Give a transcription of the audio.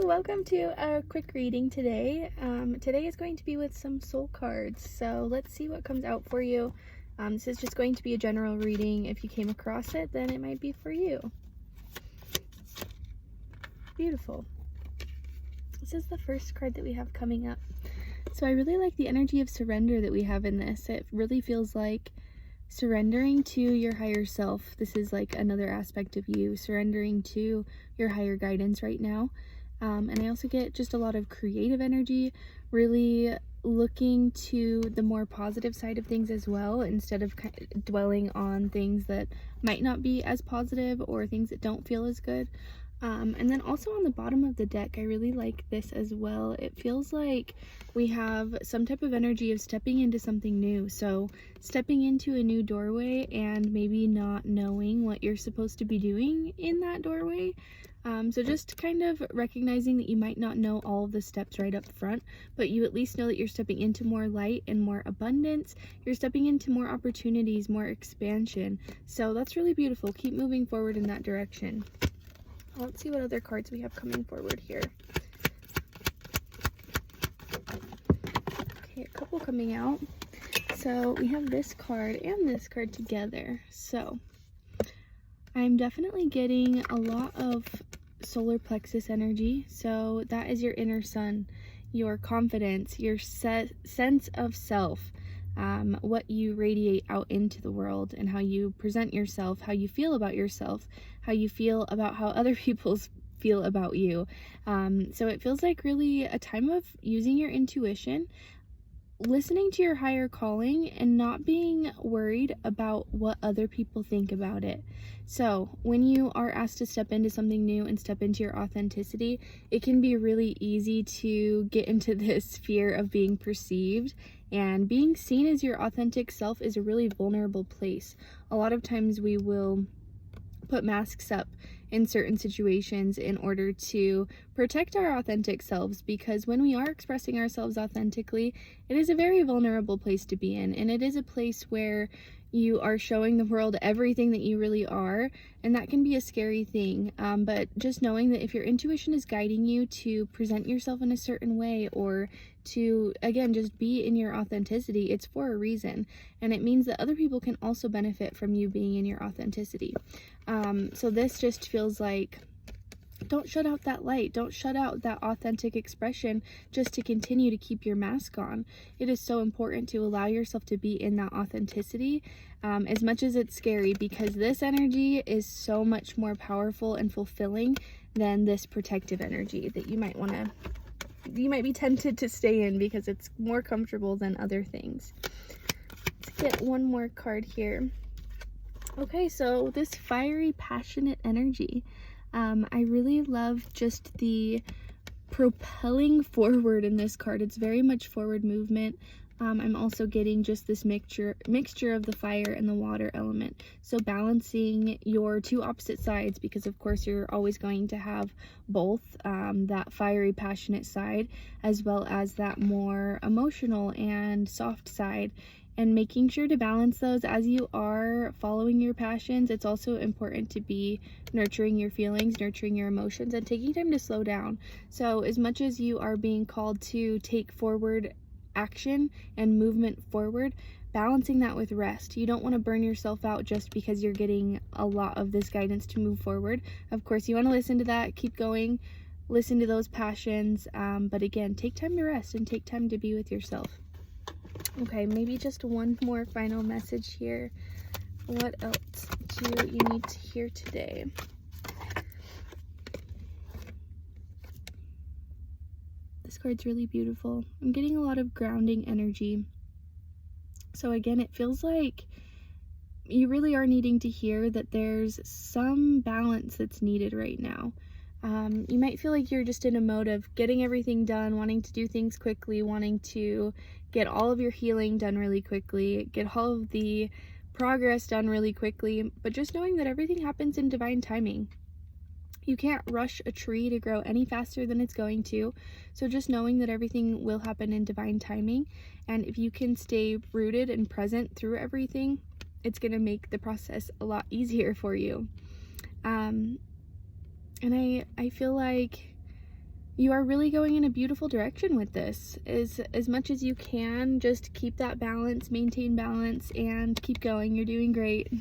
welcome to a quick reading today. Today is going to be with some soul cards, so let's see what comes out for you. This is just going to be a general reading. If you came across it, then it might be for you. Beautiful. This is the first card that we have coming up. So I really like the energy of surrender that we have in this. It really feels like surrendering to your higher self. This is like another aspect of you, surrendering to your higher guidance right now. And I also get just a lot of creative energy, really looking to the more positive side of things as well, instead of dwelling on things that might not be as positive or things that don't feel as good. And then also on the bottom of the deck, I really like this as well. It feels like we have some type of energy of stepping into something new. So stepping into a new doorway and maybe not knowing what you're supposed to be doing in that doorway. So just kind of recognizing that you might not know all of the steps right up front, but you at least know that you're stepping into more light and more abundance. You're stepping into more opportunities, more expansion. So that's really beautiful. Keep moving forward in that direction. Let's see what other cards we have coming forward here. Okay, a couple coming out. So we have this card and this card together. So I'm definitely getting a lot of solar plexus energy. So that is your inner sun, your confidence, your sense of self, what you radiate out into the world, and how you present yourself, how you feel about yourself, how you feel about how other people feel about you. So it feels like really a time of using your intuition, listening to your higher calling, and not being worried about what other people think about it. So when you are asked to step into something new and step into your authenticity, it can be really easy to get into this fear of being perceived, and being seen as your authentic self is a really vulnerable place. A lot of times we will put masks up in certain situations in order to protect our authentic selves, because when we are expressing ourselves authentically, it is a very vulnerable place to be in, and it is a place where you are showing the world everything that you really are, and that can be a scary thing. But just knowing that if your intuition is guiding you to present yourself in a certain way, or to, again, just be in your authenticity, it's for a reason, and it means that other people can also benefit from you being in your authenticity. So this just feels like, don't shut out that light. Don't shut out that authentic expression just to continue to keep your mask on. It is so important to allow yourself to be in that authenticity, as much as it's scary, because this energy is so much more powerful and fulfilling than this protective energy that you might be tempted to stay in because it's more comfortable than other things. Let's get one more card here. Okay, so this fiery, passionate energy. I really love just the propelling forward in this card. It's very much forward movement. I'm also getting just this mixture of the fire and the water element. So balancing your two opposite sides, because of course you're always going to have both, that fiery, passionate side, as well as that more emotional and soft side. And making sure to balance those as you are following your passions. It's also important to be nurturing your feelings, nurturing your emotions, and taking time to slow down. So as much as you are being called to take forward action and movement forward, balancing that with rest. You don't want to burn yourself out just because you're getting a lot of this guidance to move forward. Of course, you want to listen to that, keep going, listen to those passions, but again, take time to rest and take time to be with yourself. Okay, maybe just one more final message here. What else do you need to hear today? This card's really beautiful. I'm getting a lot of grounding energy. So again, it feels like you really are needing to hear that there's some balance that's needed right now. You might feel like you're just in a mode of getting everything done, wanting to do things quickly, wanting to get all of your healing done really quickly, get all of the progress done really quickly, but just knowing that everything happens in divine timing. You can't rush a tree to grow any faster than it's going to, so just knowing that everything will happen in divine timing, and if you can stay rooted and present through everything, it's going to make the process a lot easier for you. And I feel like you are really going in a beautiful direction with this. As much as you can, just keep that balance, maintain balance, and keep going. You're doing great.